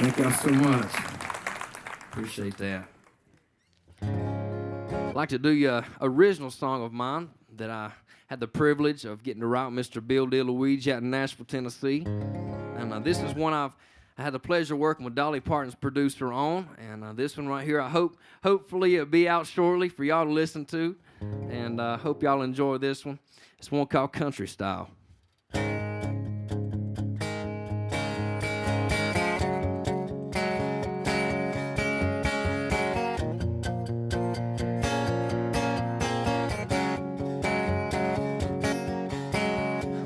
Thank y'all so much. Appreciate that. I'd like to do you an original song of mine that I had the privilege of getting to write with Mr. Bill DeLuigi out in Nashville, Tennessee. And this is one I had the pleasure of working with Dolly Parton's producer on. And this one right here, hopefully it'll be out shortly for y'all to listen to. And I hope y'all enjoy this one. It's one called Country Style.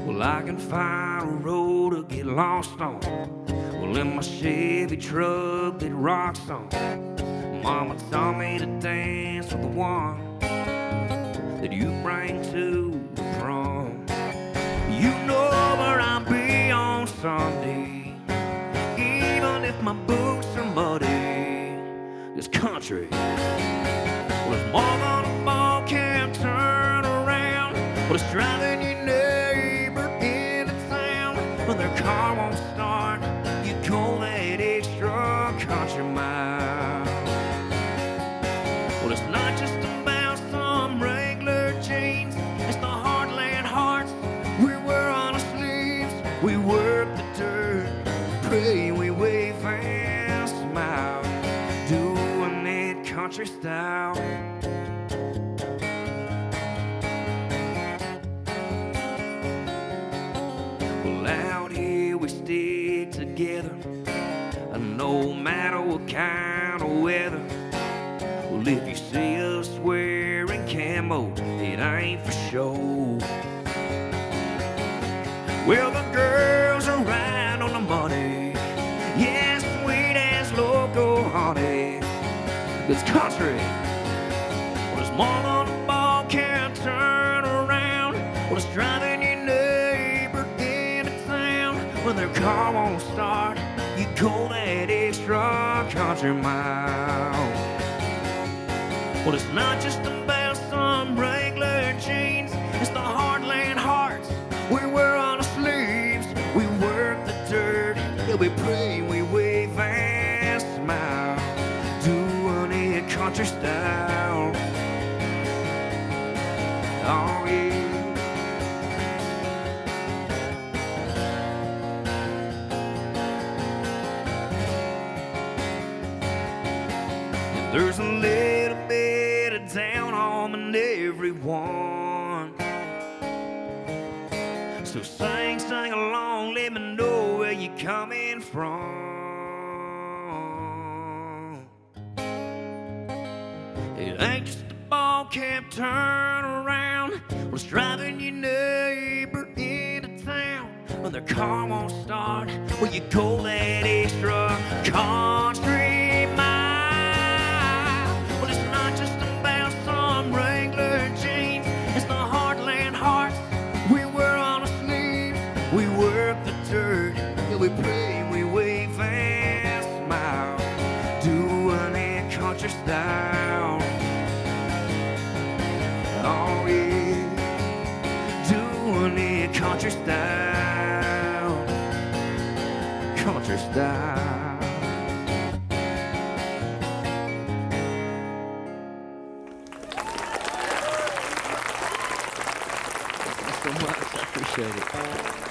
Well, I can find a road to get lost on. Well, in my Chevy truck that rocks on. Mama taught me to dance with the one that you bring to the prom. You know where I'll be on Sunday, even if my boots are muddy. This country, well, it's more than a ball can't turn around. Well, it's driving your neighbor into town when their car won't start. You go that extra country mile. Well, it's not just about some regular jeans. It's the heartland hearts we wear on our sleeves. We work the dirt, pray, we wave and smile, doing it country style. Well, out here we stick together, no matter what kind of weather. Well, if you see us wearing camo, it ain't for show. Well, the girls are right on the money. Yeah, sweet as local honey. This country, well, it's more than a ball can't turn around. Well, it's driving your neighbor into town when their car won't start. You go that extra country mile. Well, it's not just about some regular jeans. It's the heartland hearts we wear on our sleeves. We work the dirt, yeah, we pray, we wave and smile, doing it country style. Oh, yeah. There's a little bit of down home in everyone. So sing, sing along, let me know where you're coming from. It ain't just a ball can't turn around. Well, it's driving your neighbor into town when their car won't start. Well, you go that extra country mile. It's the heartland hearts we wear on our sleeves. We work the dirt, yeah, we pray, we wave and smile, doing it country style. Oh yeah, doing it country style, country style. So much. I appreciate it.